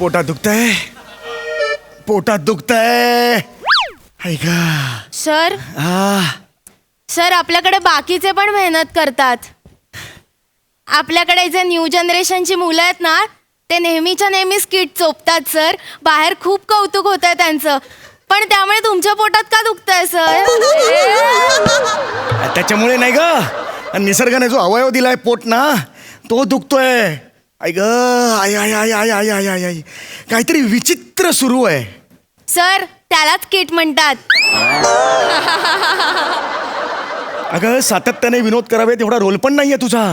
पोटात दुखतंय, पोटात दुखतंय. ऐका सर सर आपल्याकडे बाकीचे पण मेहनत करतात. आपल्याकडे जे न्यू जनरेशनची मुलं आहेत ना ते नेहमीच्या नेहमी स्किट चोपतात सर. बाहेर खूप कौतुक होत आहे त्यांचं, पण त्यामुळे तुमच्या पोटात का दुखतंय सर? त्याच्यामुळे नाही ग, निसर्गाने जो अवयव दिलाय पोट ना तो दुखतोय. ऐक I I I I I I I I काहीतरी विचित्र सुरू आहे सर. त्यालाच किट म्हणतात. अगं सातत्याने विनोद करावे तेवढा रोल पण नाहीये तुझा.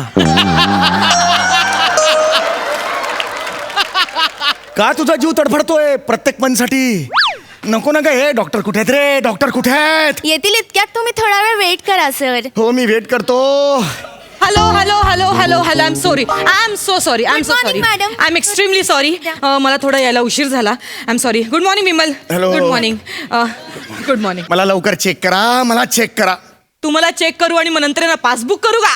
का तुझा जीव तडफडतोय प्रत्येक पणसाठी? नको ना ग. हे डॉक्टर कुठे आहेत रे? डॉक्टर कुठे आहेत? येतील इतक्यात. तुम्ही थोडा वेळ वेट करा सर. हो मी वेट करतो. Hello hello hello hello hello. I am sorry, I am so sorry, I am so sorry, madam. I am extremely sorry. मला थोडा यायला उशीर झाला. I am sorry. Good morning Vimal. Hello. Good morning. Good morning. मला लवकर check करा, मला check करा. तुम्हाला चेक करू आणि मग नंतर ना पासबुक करू का?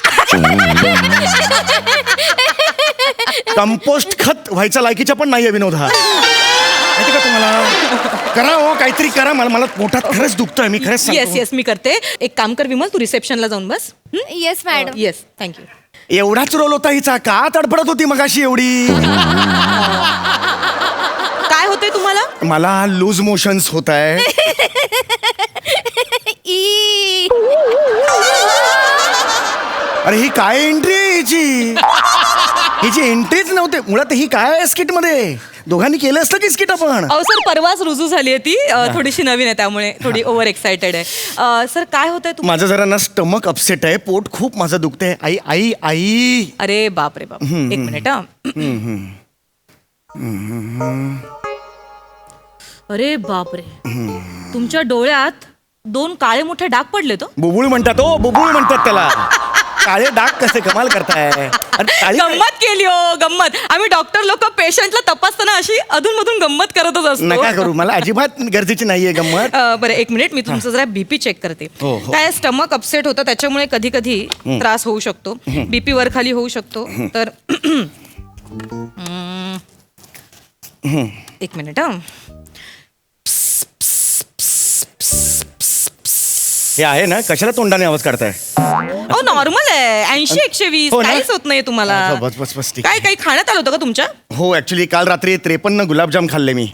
कंपोस्ट खत व्हायचा लायकीचा पण नाहीये विनोद हा. माहिती का तुम्हाला? करा हो काहीतरी करा. मला पोटात खरंच दुखतोय. मी खरंच येस सांगतो. येस मी करते. एक काम कर विमल, तू रिसेप्शनला जाऊन बस. Yes madam. Yes thank you. एवढाच रोल होता हिचा. का तडफडत होती मगाशी एवढी? काय होतंय तुम्हाला? मला लूज मोशन्स होत आहे. ई. अरे ही काय एंट्री आहे हिची? हिची एंट्रीच नव्हते मुळात. ही काय आहे स्किट मध्ये? दोघांनी केलं असतं की स्किट आपण? अहो सर परवाच रुजू झाली आहे ती. थोडीशी नवीन आहे त्यामुळे थोडी ओव्हर एक्साइटेड आहे. सर काय होतंय तुम्हाला? माझं जरा ना स्टमक अपसेट आहे. पोट खूप माझं दुखतंय. आई आई आई. अरे बाप रे बाप. एक मिनिट हा. अरे बाप रे. तुमच्या डोळ्यात 2 काळे मोठे डाग पडले तो. बुबुळ म्हणतात. हो बुबुळ म्हणतात त्याला. काळे डाग कसे? कमाल करताय. अरे काळी गंमत केली हो गंमत. आम्ही डॉक्टर लोक पेशंटला तपासताना अशी अधून-मधून गंमत करतच असतो. नका करू. मला अजिबात गरजेची नाहीये गंमत. बरं एक मिनिट मी तुमचं जरा बीपी चेक करते. हो, हो. काय स्टमक अपसेट होतं त्याच्यामुळे कधी कधी त्रास होऊ शकतो. बीपी वर खाली होऊ शकतो. तर एक मिनिट हा. हे आहे ना कशाला तोंडाने आवाज काढताय? अहो नॉर्मल आहे. 80-120 हो ना? काहीच होत नाही तुम्हाला. बस बस बस ठीक. काय काही खाण्यात आलं होतं का तुमच्या? हो ऍक्च्युली काल रात्री 53 गुलाबजाम खाल्ले मी.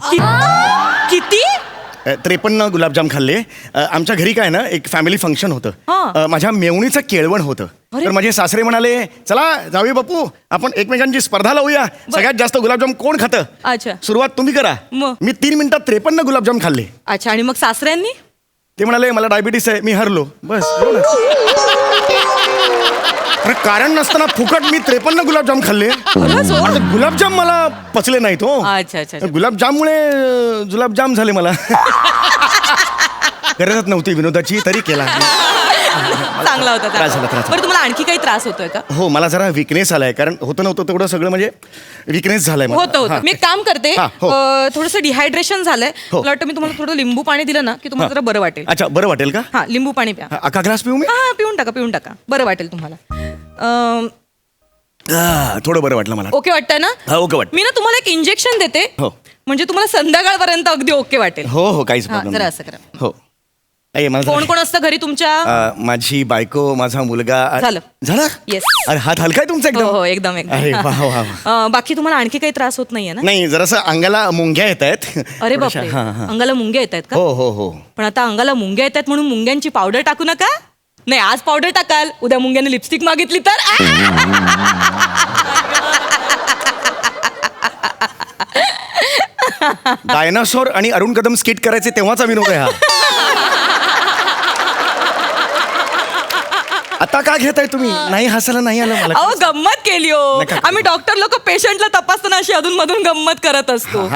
किती? 53 गुलाबजाम खाल्ले. आमच्या घरी काय ना एक फॅमिली फंक्शन होतं. हा. माझ्या मेवणीचं केळवण होतं. अरे. तर माझे सासरे म्हणाले चला जाऊया बापू आपण एकमेकांची स्पर्धा लावूया. सगळ्यात जास्त गुलाबजाम कोण खातं? अच्छा सुरुवात तुम्ही करा. मग? मी 3 मिनिटात 53 गुलाबजाम खाल्ले. अच्छा. आणि मग सासऱ्यांनी? ते म्हणाले मला डायबिटीस आहे. मी हरलो. बस हो ना. अरे कारण नसताना फुकट मी 53 गुलाबजाम खाल्ले. खरंच हो? आता गुलाबजाम मला पचले नाहीत हो. अच्छा अच्छा अच्छा. गुलाबजाममुळे जुलाबजाम झाले मला. गरजच नव्हती विनोदाची तरी केला. चांगला होता त्रास झाला, त्रास झाला. बरं तुम्हाला आणखी काही त्रास होतोय का? हो मला जरा विकनेस आलाय. कारण होतं नव्हतं तेवढं सगळं म्हणजे विकनेस झालाय मला. होतं होतं. हा. मी एक काम करते. हा, हो. थोडंसं डिहायड्रेशन झालंय. हो. मला वाटतं मी तुम्हाला थोडं लिंबू पाणी दिलं ना की तुम्हाला जरा बरं वाटेल. अच्छा बरं वाटेल का? हा लिंबू पाणी प्या. अख्खा ग्लास पिऊ मी? हा पिऊन टाका बरं वाटेल तुम्हाला. थोडं बरं वाटलं मला. ओके वाटतं ना? हा ओके वाटतं. मी ना तुम्हाला एक इंजेक्शन देते. हो. म्हणजे तुम्हाला संध्याकाळपर्यंत अगदी ओके वाटेल. हो हो काहीच हा, प्रॉब्लेम जरा नाही. असं करा. हो आई, मला कोण कोण असतं घरी तुमच्या? माझी बायको माझा मुलगा. झालं. झालं? Yes. अरे हात हलकाय तुमचा हो हो एकदम. एकदम अरे वा वा वा. बाकी तुम्हाला आणखी काही त्रास होत नाहीये ना? नाही जरासं अंगाला मुंग्या येत आहेत. अरे बापरे. अंगाला मुंग्या येत आहेत का? हो हो हो. पण आता अंगाला मुंग्या येतात म्हणून मुंग्यांची पावडर टाकू नका. नाही आज पावडर टाकाल उद्या मुंग्याने लिपस्टिक मागितली तर. डायनासोर आणि अरुण कदम स्किट करायचे तेव्हाचा विनोद आहे हा. आता का घेताय तुम्ही? नाही हसायला नाही आलं मला. अहो गंमत केली हो. नका. आम्ही डॉक्टर लोक पेशंटला तपासताना अशी अधून मधून गंमत करत असतो.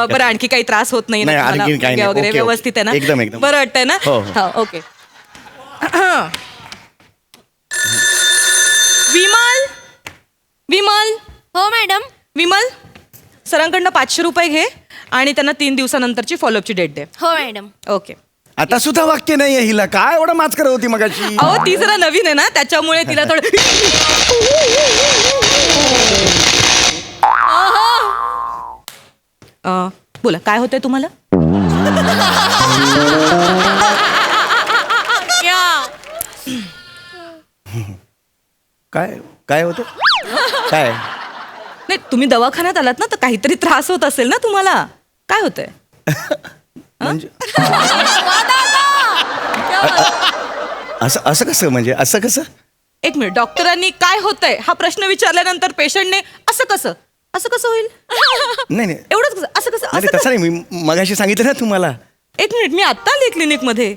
बरं आणखी काही त्रास होत नाही ना नाही, तुम्हाला? आणखी काही नाही. वगैरे ओके, ओके. व्यवस्थित आहे ना? एकदम, एकदम. बरं वाटतंय ना? हो, हो. हा ओके. विमल विमल हो मॅडम. विमल सरांकडनं 500 रुपये घे आणि त्यांना 3 दिवसानंतरची फॉलोअपची डेट दे. हो मॅडम. ओके. आता सुद्धा वाक्य नाहीये हिला. काय एवढं माच करत होती मगाशी? अहो ती जरा नवीन आहे ना त्याच्यामुळे तिला थोडं. बोला काय होतंय तुम्हाला? काय काय होतं काय? नाही तुम्ही दवाखान्यात आलात ना तर काहीतरी त्रास होत असेल ना तुम्हाला. काय होतंय? म्हणजे असं असं कसं म्हणजे असं कसं? एक मिनिट, डॉक्टरांनी काय होतंय हा प्रश्न विचारल्यानंतर पेशंटने असं कसं होईल? नाही नाही एवढंच कसं असं कसं नाही, असं तसं नाही. मी मगाशी सांगितलं ना तुम्हाला. एक मिनिट, मी आत्ता आले क्लिनिक मध्ये.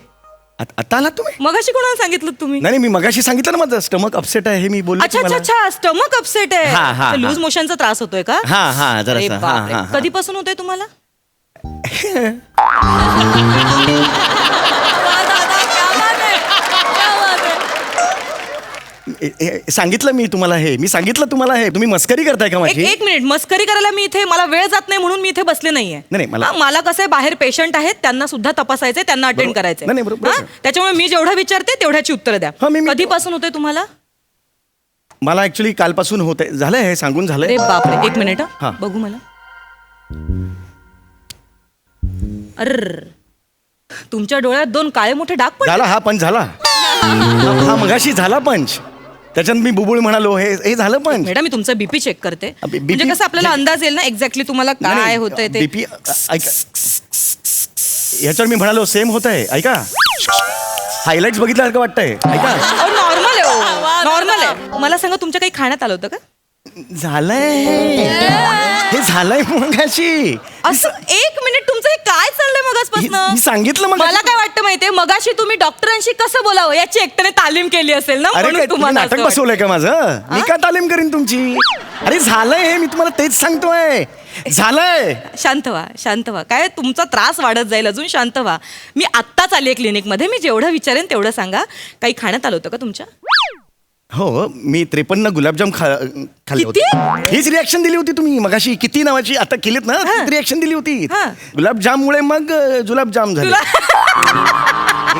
आता आलात तुम्ही? मगाशी कोणाला सांगितलं तुम्ही? नाही मी मगाशी सांगितलं ना माझं स्टमक अपसेट आहे हे मी बोललो अच्छा अच्छा तुम्हाला. अच्छा, स्टमक अपसेट हा, हा, आहे. हा. लूज मोशनचा त्रास होतोय का? हा जरा अरे बापरे. कधीपासून होतोय तुम्हाला? सांगितलं मी तुम्हाला हे. मी सांगितलं तुम्हाला हे. तुम्ही मस्करी करताय का माझी? एक मिनिट, मस्करी करायला मी इथे, मला वेळ जात नाही म्हणून मी इथे बसले नाहीये. नाही, मला- मला कसं आहे, बाहेर पेशंट आहेत त्यांना सुद्धा तपासायचंय, त्यांना अटेंड बरोबर. करायचंय. नाही, बरोबर. हा? त्याच्यामुळे मी जेवढं विचारते तेवढ्याची उत्तर द्या. हा, मी- कधीपासून होतंय तुम्हाला? मला ऍक्च्युली कालपासून होत आहे. झालंय हे सांगून झालंय. अरे बापरे, एक मिनिट हा. बघू मला. अर तुमच्या डोळ्यात 2 काळे मोठे डाग पण. झाला हा पंच झाला. हा मगाशी झाला पंच. त्याच्यात मी बुबुळ म्हणालो हे झालं पंच. मॅडम मी तुमचा बीपी चेक करते, BP म्हणजे कसं आपल्याला अंदाज येईल ना एक्झॅक्टली तुम्हाला काय होतंय ते. बीपी ह्याच्यावर मी म्हणालो सेम होत आहे. ऐका हायलाइट्स बघितल्यासारखं वाटतंय. ऐका नॉर्मल आहे, नॉर्मल आहे. मला सांगा तुमच्या काही खाण्यात आलं होतं का? झालंय हे झालंय मगाशी. असं एक मिनिट, तुमचं हे काय चाललंय मी मगासपासून? सांगितलं मग. मला काय वाटतं माहितीये, मगाशी तुम्ही डॉक्टरांशी कसं बोलावं याची एकट्याने तालीम केली असेल ना, अरे म्हणून काय तुम्ही तुम्हाला नाटक असं वाटतं. बसवलंय का माझं? मी का तालीम करीन तुमची? अरे झालंय हे मी तुम्हाला तेच सांगतोय. झालंय. शांत व्हा, शांत व्हा. काय तुमचा त्रास वाढत जाईल, अजून शांत व्हा. मी आत्ताच आली आहे क्लिनिकमध्ये, मी जेवढं विचारेन तेवढं सांगा. काही खाण्यात आलं होतं का तुमच्या? हो मी 53 गुलाबजाम खाल्ले होते. किती? हीच रिॲक्शन दिली होती तुम्ही मगाशी. किती नावाची आता केलीत ना, रिॲक्शन दिली होती. हा. गुलाबजाममुळे मग जुलाबजाम झाले.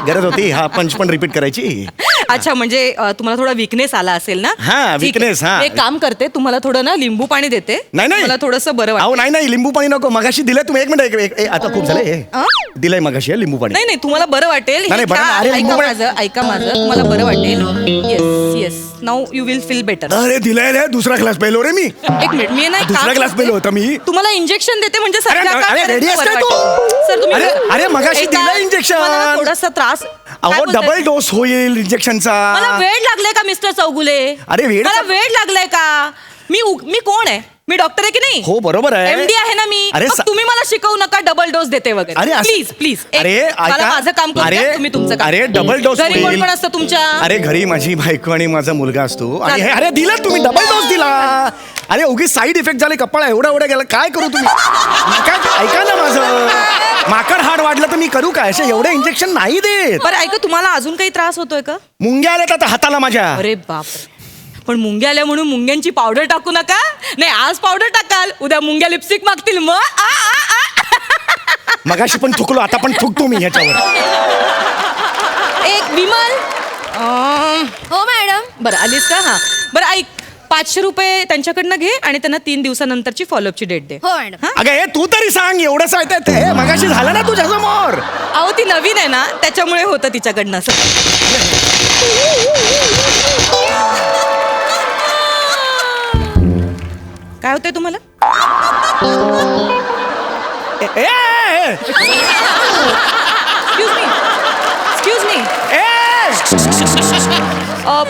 गरज होती हा पंच पण रिपीट करायची. अच्छा, म्हणजे तुम्हाला थोडा विकनेस आला असेल ना? हा, ठीक आहे. weakness, हा. एक काम करते, तुम्हाला थोडं ना लिंबू पाणी देते. नाही मला थोडंसं बरं अहो वाटतं. नाही लिंबू पाणी नको. मगाशी दिलंय तुम्ही. एक मिनिट आता खूप झालंय. दिलंय मगाशी हे लिंबू पाणी. नाही नाही, तुम्हाला बरं वाटेल. हे नाही, बरं घ्या, ना. अरे, ऐका लिंबू पाणी- माझं, ऐका माझं, तुम्हाला बरं वाटेल. Yes yes, now you will feel better. अरे दिलंय रे. दुसरा क्लास पेलो रे मी. एक मिनिट, मी ना एक दुसरा काम क्लास करते. पेलो होता मी. तुम्हाला इंजेक्शन देते म्हणजे अरे, सध्या का अरे, करायचं ready आहेस बरं काय तू? वाटेल. सर तुम्ही अरे, मगाशी ऐका, दिलं injection. मला ना थोडासा त्रास. काय अहो बोलताय? डबल डोस होईल इंजेक्शनचा. मला वेळ लागलाय का मिस्टर चौगुले? अरे, वेड मला का- वेळ लागलाय का? मी कोण आहे? मी डॉक्टर आहे की नाही? हो बरोबर आहे. एमडी आहे ना मी. अरे मग तुम्ही मला शिकवू नका डबल डोस देते अरे, वगैरे. असं- प्लीज प्लीज. अरे, मला ऐका. माझं काम करू द्या, अरे, तुम्ही तुमचं काम. अरे, डबल डोस घरी कोण होईल. कोण असतं तुमच्या? अरे घरी माझी बायको आणि माझा मुलगा असतो. आणि चालेल. अरे दिला तुम्ही डबल डोस दिला. अरे उगीच साईड इफेक्ट झाले. कपाळा एवढा गेला. काय करू तुम्ही? ऐका ना माझं. माकड हाड वाढलं तर मी करू काय? असे एवढे इंजेक्शन नाही देत. बरं ऐका, तुम्हाला अजून काही त्रास होतोय का? मुंग्या आल्यात आता हाताला माझ्या. अरे बापरे. पण मुंग्या आल्या म्हणून मुंग्यांची पावडर टाकू नका. नाही, आज पावडर टाकाल, उद्या मुंग्या लिपस्टिक मागतील. मग मगाशी पण थुकलो, आता पण थुकतो मी ह्याच्यावर. एक विमल. हो मॅडम. बरं आलीस का? हा बरं ऐक, 500 रुपये त्यांच्याकडनं घे आणि त्यांना 3 दिवसानंतरची फॉलोअपची डेट दे. हो मॅडम. अगं हे तू तरी सांग. एवढं सांगताय ते मगाशी झालं ना तुझ्या समोर. अहो ती नवीन आहे ना, त्याच्यामुळे होतं तिच्याकडनं असं. काय होतंय तुम्हाला? ए, ए, ए, एक्सक्यूज मी. ए.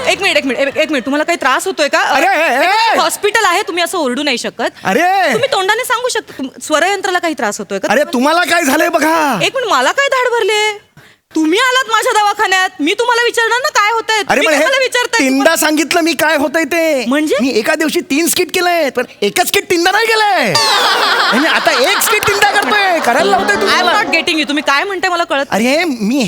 एक मिनिट तुम्हाला काही त्रास होतोय का? अरे, ए. हॉस्पिटल आहे, तुम्ही असं ओरडू नाही शकत. अरे तुम्ही तोंडाने सांगू शकता. स्वरयंत्राला काही त्रास होतोय का? अरे तुम्हाला काय झालंय बघा. एक मिनिट, मला काय धाड भरले? तुम्ही आलात माझ्या दवाखान्यात, मी तुम्हाला विचारणार ना काय होतंय. अरे तुम्ही पण मला हे विचारताय. तीनदा सांगितलं मी काय होतंय ते. म्हणजे? मी एका दिवशी 3 स्किट केलंय पण एकच स्किट 3दा नाही केलंय. आणि आता 1 स्किट 3दा करतोय. करायला लावतोय आय एम तुम्हाला. Not getting you. तुम्ही काय म्हणताय मला कळत. अरे मी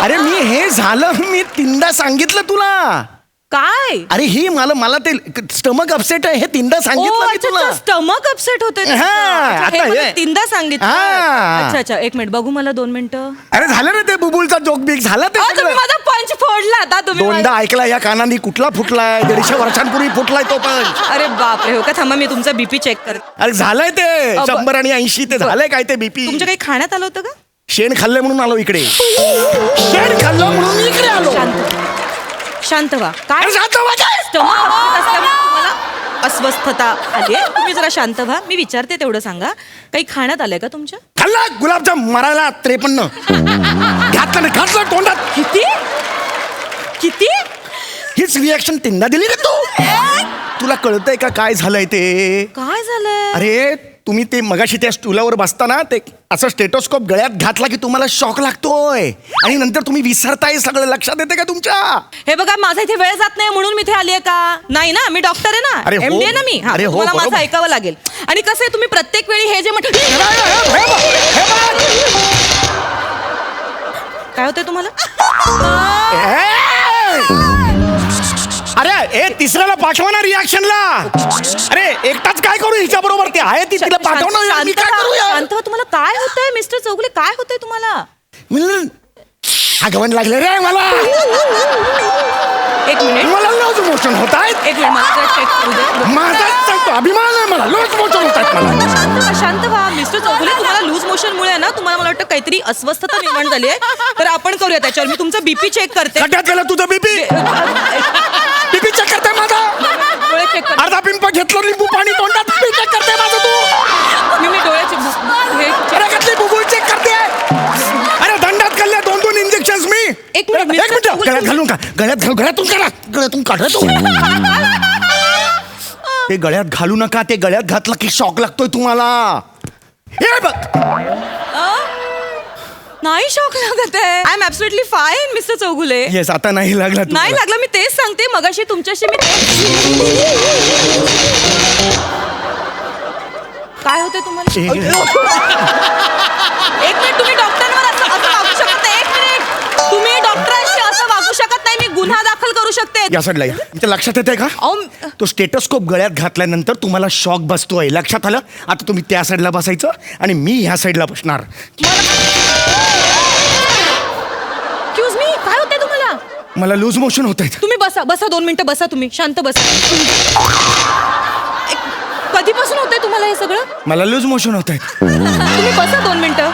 अरे मी हे झालं मी 3दा सांगितलं तुला. काय? अरे ही मला ते स्टमक अपसेट आहे हे 3दा सांगितलं मी तुला. स्टमक अपसेट होते. हा, आता हे. 3दा सांगितलं. हा. अच्छा अच्छा, एक मिनिट बघू मला 2 मिनिटं. अरे झालं ना ते बुबुलचा जोक बिक झाला ते अहो, सगळं. तुम्ही माझा पंच फोडला आता तुम्ही दोनदा ऐकला या कानांनी, कुठला फुटलाय? 150 वर्षांपूर्वी फुटलाय तो पण. अरे बापरे, हो का? थांबा मी तुमचा बीपी चेक करते. अरे झालंय ते 100 आणि 80 ते झालंय काय ते बीपी. तुमच्या काही खाण्यात आलं होतं का? शेण खाल्लंय म्हणून आलो इकडे. शेण खाल्लं म्हणून मी इकडे आलो. शांत व्हा. काय अरे शांत व्हा काय? स्टमक असल्यामुळे तुम्हाला अस्वस्थता आली आहे? तुम्ही जरा शांत व्हा. मी विचारते तेवढं सांगा. काही खाण्यात आलंय का तुमच्या? खाल्ला गुलाबजाम मरायला 53. घातलं नाही, घातलं तोंडात. किती किती? हीच रिॲक्शन तीनदा दिली रे तू. तुला कळतंय का काय झालंय ते? काय झालंय? अरे तुम्ही ते मगाशी त्या स्टुलावर बसताना ते असं स्टेटोस्कोप गळ्यात घातला की तुम्हाला शॉक लागतोय आणि नंतर तुम्ही विसरताय सगळं. लक्षात येते का तुमच्या? हे बघा, माझा इथे वेळ जात नाही म्हणून मी इथे आली आहे का? नाही ना, मी डॉक्टर आहे ना, अरे हो. MD आहे ना मी. हा, अरे हो, तुम्हाला माझं बरोबर. ऐकावं लागेल. आणि कसं आहे, तुम्ही प्रत्येक वेळी हे जे काय होतंय तुम्हाला? अरे ए तिसऱ्याला पाठवा ना रिॲक्शनला. अरे एकटाच काय करू हिच्या बरोबर? ते आहे ती, तिला पाठवणार. मी काय करू यार? शांत व्हा. तुम्हाला काय होतंय मिस्टर चौगुले? काय होतंय तुम्हाला? आगमन लागले रे मला. एक मिनिट, मला लॉज मोशन होत आहेत. एक मिनिट, मला जरा चेक करू दे. माझा अभिमान आहे, मला लॉज मोशन होत आहेत मला. शांत व्हा, शांत व्हा. मिस्टर चौगुले, तुम्हाला लूज मोशन मुळे ना, तुम्हाला मला वाटतं काहीतरी अस्वस्थता निर्माण झाली आहे. तर आपण करूया त्याच्यावर. मी तुमचा बीपी चेक करते. खड्ड्यात गेला तुझं बीपी. बीपी चेक करते माझा. डोळे चेक करते. अर्धा पिंप घेतलं लिंबू पाणी तोंडात. बीपी चेक करते माझं तू. मी डोळ्याचे हे अरे कसली बुबुळ चेक करते? अरे दंडात खाल्ले 2-2 इंजेक्शन मी. एक मिनिट, एक मिनिट गळ्यात घालून का? गळ्यातून काढा. गळ्यातून काढा तू. ते गळ्यात घालू नका. ते गळ्यात घातलं की शॉक लागतोय तुम्हाला. हे बघ. नाही शॉक लागत आहे. I am absolutely fine mister Chaugule. Yes आता नाही लागला नाही तुम्हाला. लागला. मी तेच सांगते. मगाशी तुमच्याशी मी काय होते तुम्हाला? एक मिनिट, तुम्ही डॉक्टरांवर असं वागू शकत नाही. एक मिनिट, तुम्ही डॉक्टरांशी असं वागू शकत नाही. मी गुन्हा दाखल करू शकते. या साईडला या. इथे लक्षात येते का? तो स्टेटोस्कोप गळ्यात घातल्यानंतर तुम्हाला शॉक बसतोय. लक्षात आलं? आता तुम्ही त्या साईडला बसायचं आणि मी ह्या साईडला बसणार. एक्सक्यूज मी, काय होतंय तुम्हाला? मला लूज मोशन होत आहेत. तुम्ही बसा, बसा 2 मिनिटं बसा. तुम्ही शांत बसा. कधीपासून होतंय तुम्हाला हे सगळं? मला लूज मोशन होत आहेत. तुम्ही बसा 2 मिनिटं.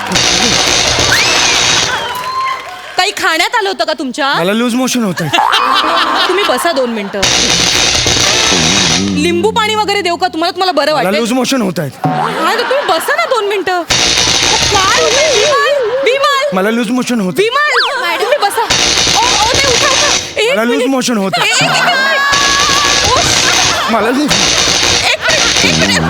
काही खाण्यात आलं होतं का तुमच्या? मला लूज मोशन होत आहेत. तुम्ही बसा 2 मिनिटं. लिंबू पाणी वगैरे देऊ का तुम्हाला? तुम्हाला बरं मला वाटेल? लूज मोशन होत आहेत. काय तुम्ही बसा ना 2 मिनिटं. काय होतंय? विमल, मला लूज मोशन होत आहे. विमल, तुम्ही बसा. ते उठा, उठा. एक मला लूज मिनिट. मोशन होत आहे. एक मिनिट. मला लूज एक मिनिट.